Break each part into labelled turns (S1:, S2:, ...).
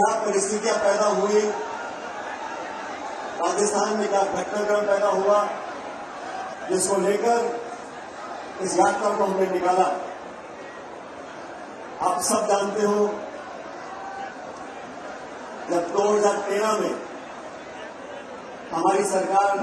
S1: क्या परिस्थितियां पैदा हुई, राजस्थान में क्या घटनाक्रम पैदा हुआ, जिसको लेकर इस यात्रा को हमने निकाला। आप सब जानते हो, जब 2013 में हमारी सरकार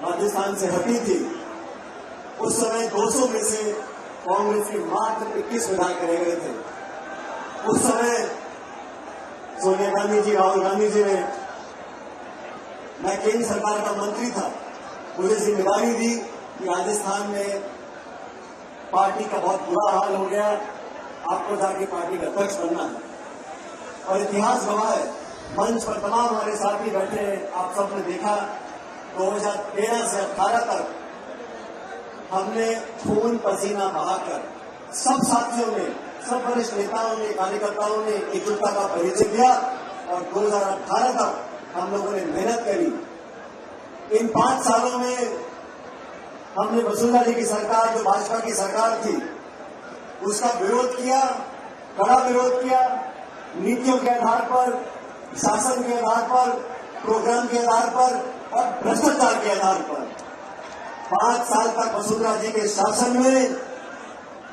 S1: राजस्थान से हटी थी, उस समय 200 में से कांग्रेस के मात्र 21 विधायक रह गए थे। उस समय सोनिया गांधी जी, राहुल गांधी जी ने, मैं केंद्र सरकार का मंत्री था, मुझे जिम्मेदारी दी कि राजस्थान में पार्टी का बहुत बुरा हाल हो गया, आपको जाके पार्टी का अध्यक्ष बनना है। और इतिहास गवाह है, मंच पर तमाम हमारे साथी बैठे हैं, आप सबने देखा 2013 से 18 तक हमने खून पसीना बहाकर सब साथियों ने, सब वरिष्ठ नेताओं ने, कार्यकर्ताओं ने एकजुटता का परिचय दिया और 2018 तक हम लोगों ने मेहनत करी। इन 5 सालों में हमने वसुंधरा जी की सरकार, जो भाजपा की सरकार थी, उसका विरोध किया, कड़ा विरोध किया, नीतियों के आधार पर, शासन के आधार पर, प्रोग्राम के आधार पर और भ्रष्टाचार के आधार पर। 5 साल तक वसुंधरा जी के शासन में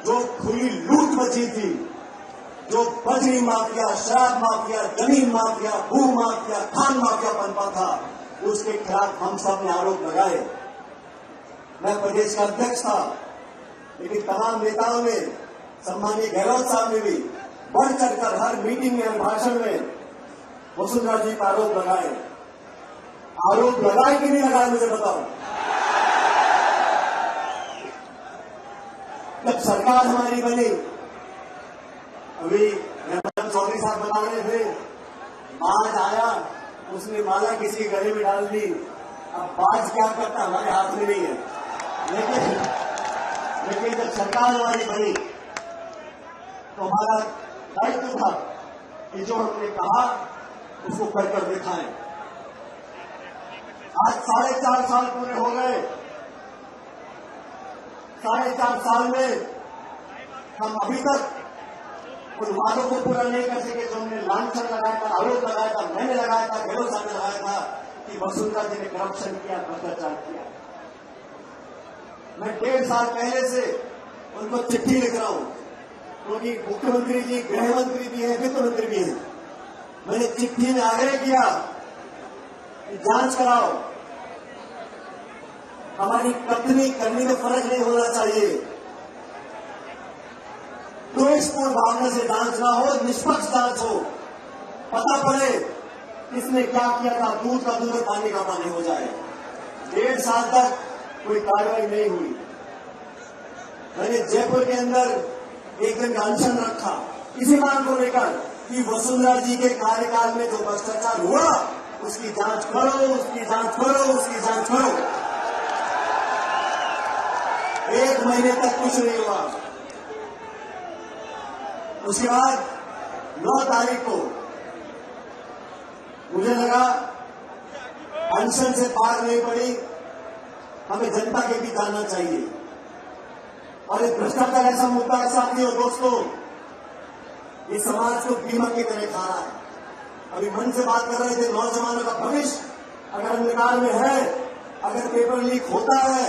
S1: जो खुली लूट मची थी, जो बजरी माफिया, शराब माफिया, जमीन माफिया, भू माफिया, खान माफिया पनपा था, उसके खिलाफ हम सब ने आरोप लगाए। मैं प्रदेश का अध्यक्ष था, लेकिन तमाम नेताओं ने, सम्मानीय गहलोत साहब ने भी बढ़ चढ़कर हर मीटिंग में, हर भाषण में वसुंधरा जी का आरोप लगाए। आरोप लगाए कि नहीं लगाए, मुझे बताओ। जब सरकार हमारी बनी, अभी रहमान चौधरी साहब बता रहे थे, बाज आया, उसने माला किसी के गले में डाल दी। अब बाज क्या करता हमारे हाथ में नहीं है, लेकिन जब सरकार हमारी बनी तो हमारा दायित्व था कि जो हमने कहा उसको कर दिखाएं। आज 4.5 साल पूरे हो गए। 4.5 साल में हम अभी तक उन वादों को पूरा नहीं कर सके जो हमने लांछन लगाया था, आरोप लगाया था, मैंने लगाया था, गहलोत साहब ने लगाया था कि वसुंधरा जी ने करप्शन किया, भ्रष्टाचार किया। मैं 1.5 साल पहले से उनको चिट्ठी लिख रहा हूं, क्योंकि मुख्यमंत्री जी गृह मंत्री भी हैं, वित्त मंत्री भी हैं। मैंने चिट्ठी में आग्रह किया कि जांच कराओ, हमारी कथनी करने में फर्क नहीं होना चाहिए, द्वेषपूर्ण भावना से जांच ना हो, निष्पक्ष जांच हो, पता पड़े किसने क्या किया था, दूध का दूध, पानी का पानी हो जाए। 1.5 साल तक कोई कार्रवाई नहीं हुई। मैंने जयपुर के अंदर एक दिन अनशन रखा इसी मांग को लेकर कि वसुंधरा जी के कार्यकाल में जो भ्रष्टाचार हुआ उसकी जांच करो, उसकी जांच करो, उसकी जांच करो। 1 महीने तक कुछ नहीं हुआ। उसके बाद 9 तारीख को मुझे लगा अनशन से पार नहीं पड़ी, हमें जनता के बीच आना चाहिए। और ये भ्रष्टाचार ऐसा मुद्दा है साथियों, दोस्तों, ये समाज को दीमक की तरह खा रहा है। अभी मन से बात कर रहे थे, नौजवानों का भविष्य अगर अंधकार में है, अगर पेपर लीक होता है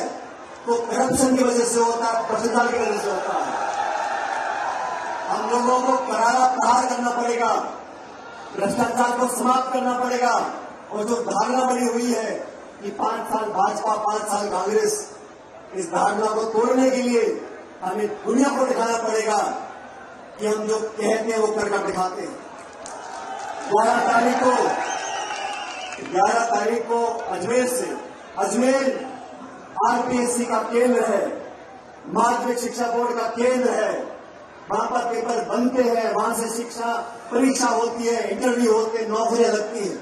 S1: तो करप्शन की वजह से होता है, भ्रष्टाचार की वजह से होता है। हम लोगों को करारा प्रहार करना पड़ेगा, भ्रष्टाचार को समाप्त करना पड़ेगा। और जो धारणा बनी हुई है कि 5 साल भाजपा, 5 साल कांग्रेस, इस धारणा को तोड़ने के लिए हमें दुनिया को दिखाना पड़ेगा कि हम जो कहते हैं वो करके दिखाते हैं। 11 तारीख को अजमेर से, अजमेर आरपीएससी का केंद्र है, माध्यमिक शिक्षा बोर्ड का केंद्र है, वहां पर पेपर बनते हैं, वहां से शिक्षा परीक्षा होती है, इंटरव्यू होते हैं, नौकरियां लगती हैं।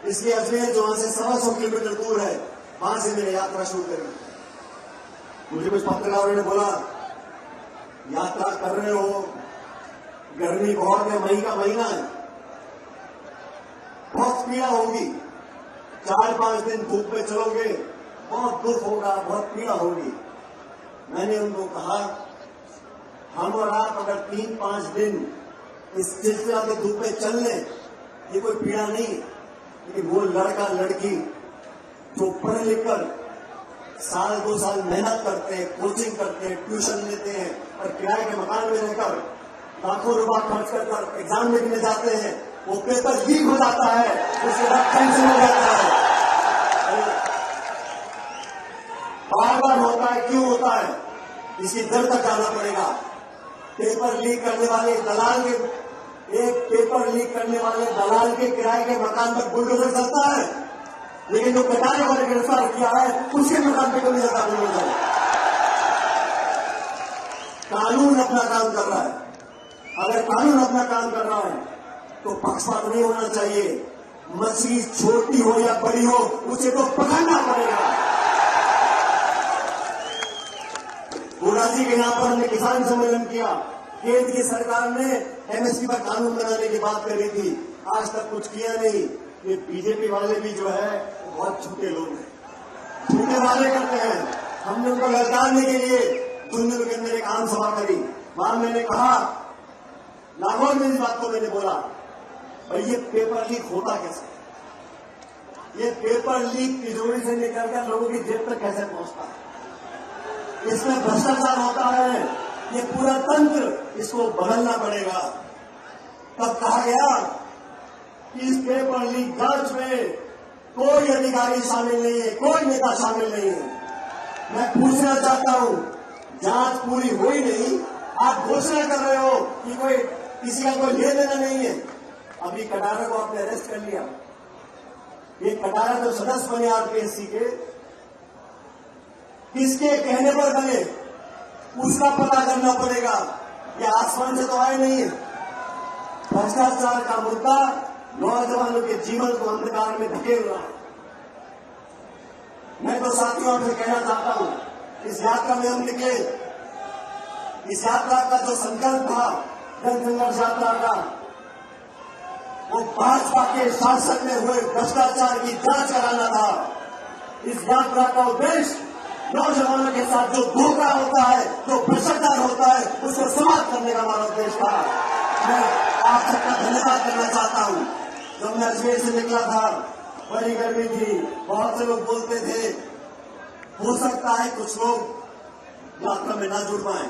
S1: इसलिए अजमेर जो वहां से 125 किलोमीटर दूर है, वहां से मैंने यात्रा शुरू करी। मुझे कुछ पत्रकारों ने बोला, यात्रा कर रहे हो, गर्मी बहुत है, मई का महीना है, बहुत पीड़ा होगी, 4-5 दिन धूप में चलोगे, बहुत दुख होगा, बहुत पीड़ा होगी। मैंने उनको कहा, हम और आप अगर 3-5 दिन इस सिलसिला के धूप में चलने ये कोई पीड़ा नहीं है, लेकिन वो लड़का लड़की जो पढ़ लिख कर साल 2 साल मेहनत करते हैं, कोचिंग करते हैं, ट्यूशन लेते हैं और किराए के मकान में रहकर लाखों रुपया खर्च कर एग्जाम लिखने जाते हैं, वो पेपर लीक हो जाता है, उसके बाद टेंशन हो जाता है। बार बार होता है, क्यों होता है, इसकी जड़ तक जाना पड़ेगा। पेपर लीक करने वाले दलाल के किराए के मकान पर बुलडोजर चलता है, लेकिन जो कटाने वाले गिरफ्तार किया है उसके मकान पर कोई सरकार नहीं होता। कानून अपना काम कर रहा है। अगर कानून अपना काम कर रहा है तो पक्षपात नहीं होना चाहिए। मछली छोटी हो या बड़ी हो, उसे तो पकड़ना पड़ेगा। गोड़ा जी के यहां पर हमने किसान सम्मेलन किया। केंद्र की सरकार ने एमएसपी पर कानून बनाने की बात करी थी, आज तक कुछ किया नहीं। ये बीजेपी वाले भी जो है बहुत झूठे लोग हैं, झूठे वाले करते हैं। हमने उनको ललकारने के लिए दुनिया के अंदर एक आम सभा करी, वहां मैंने कहा, नागौर में इस बात को मैंने बोला, भाई ये पेपर लीक होता कैसे, ये पेपर लीक तिजोरी से निकलकर लोगों की जेब तक कैसे पहुंचता है, इसमें भ्रष्टाचार होता है, ये पूरा तंत्र इसको बदलना पड़ेगा। तब कहा गया कि इस पेपर लीक जांच में कोई अधिकारी शामिल नहीं है, कोई नेता शामिल नहीं है। मैं पूछना चाहता हूं, जांच पूरी हुई नहीं, आप घोषणा कर रहे हो कि कोई किसी का कोई लेन देना नहीं है। अभी कटारा को आपने अरेस्ट कर लिया, ये कटारा जो सदस्य बने आरपीएससी के, किसके कहने पर बने उसका पता करना पड़ेगा। ये आसमान से तो आए नहीं है। भ्रष्टाचार का मुद्दा नौजवानों के जीवन को अंधकार में धकेल रहा है। मैं तो साथियों आपसे कहना चाहता हूं, इस यात्रा में हम निकले, इस यात्रा का जो संकल्प था जन संघर्ष यात्रा का, वो भाजपा के शासन में हुए भ्रष्टाचार की जांच कराना था। इस यात्रा का उद्देश्य नौजवानों के साथ जो धोखा होता है, जो भ्रष्टाचार होता है, उसको समाप्त करने का हमारा उद्देश्य था। मैं आप सबका धन्यवाद करना चाहता हूं। जब मैं अजमेर से निकला था, बड़ी गर्मी थी, बहुत से लोग बोलते थे हो सकता है कुछ लोग यात्रा में ना जुड़ पाए,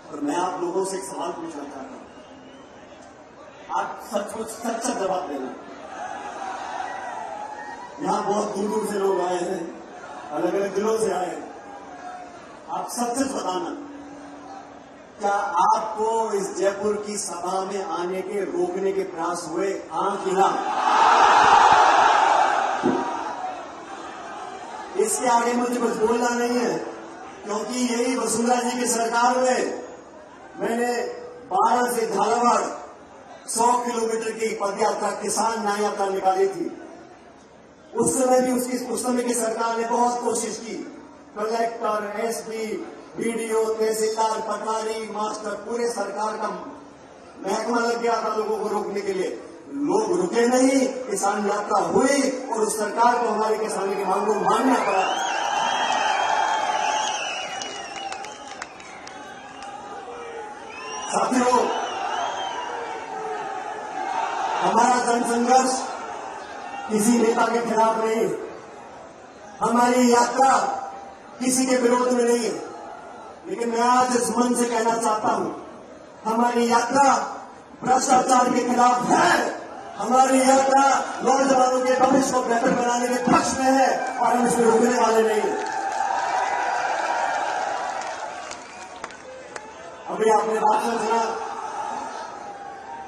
S1: और मैं आप लोगों से एक सवाल पूछना चाहता हूं, आप सच जवाब देना। यहां बहुत दूर दूर से लोग आए हैं, अलग अलग जिलों से आए हैं, आप सच बताना, क्या आपको इस जयपुर की सभा में आने के रोकने के प्रयास हुए, हाँ कि ना? इसके आगे मुझे कुछ बोलना नहीं है, क्योंकि यही वसुंधरा जी की सरकार में मैंने 12 से झालावाड़ 100 किलोमीटर की पदयात्रा, किसान न्याय यात्रा निकाली थी। उस समय की सरकार ने बहुत कोशिश की, कलेक्टर, एसपी, बीडीओ, तहसीलदार, पटवारी, मास्टर, पूरे सरकार का महकमा लग गया था लोगों को रोकने के लिए। लोग रुके नहीं, किसान यात्रा हुई और उस सरकार को हमारे किसानों की मांगों को मानना पड़ा। साथियों, हमारा जनसंघर्ष किसी नेता के खिलाफ नहीं, हमारी यात्रा किसी के विरोध में नहीं है, लेकिन मैं आज इस मन से कहना चाहता हूं, हमारी यात्रा भ्रष्टाचार के खिलाफ है। हमारी यात्रा नौजवानों के भविष्य को बेहतर बनाने के पक्ष में है और हम इसमें रुकने वाले नहीं हैं। अभी आपने भाषण सुना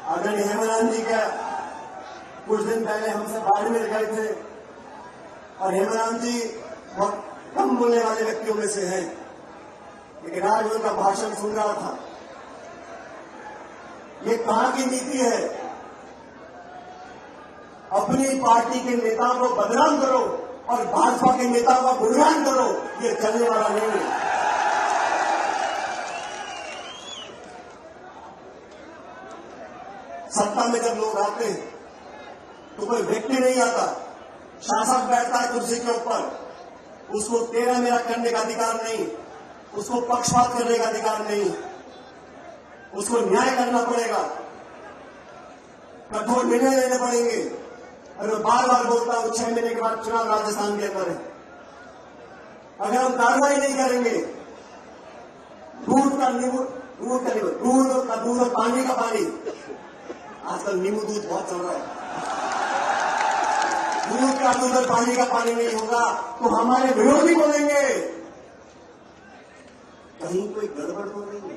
S1: आदरणीय हेमरान जी का, कुछ दिन पहले हमसे बाड़मेर गए थे, और हेमरान जी बहुत कम बोलने वाले व्यक्तियों में से हैं, लेकिन आज उनका भाषण सुन रहा था। ये कहां की नीति है? अपनी पार्टी के नेताओं को बदनाम करो और भाजपा के नेताओं का गुणगान करो, ये चलने वाला नहीं है। सत्ता में जब लोग आते हैं तो कोई व्यक्ति नहीं आता, शासक बैठता है कुर्सी के ऊपर, उसको तेरा मेरा करने का अधिकार नहीं, उसको पक्षपात करने का अधिकार नहीं, उसको न्याय करना पड़ेगा। कठोर निर्णय लेने पड़ेंगे। और मैं बार बार बोलता हूं 6 महीने के बाद चुनाव राजस्थान के अंदर है। अगर हम कार्रवाई नहीं करेंगे, दूध और पानी का पानी, आजकल नींबू दूध बहुत चल रहा है, दूध का दूध और पानी का पानी नहीं होगा तो हमारे विरोधी बोलेंगे कहीं कोई गड़बड़ तो नहीं है।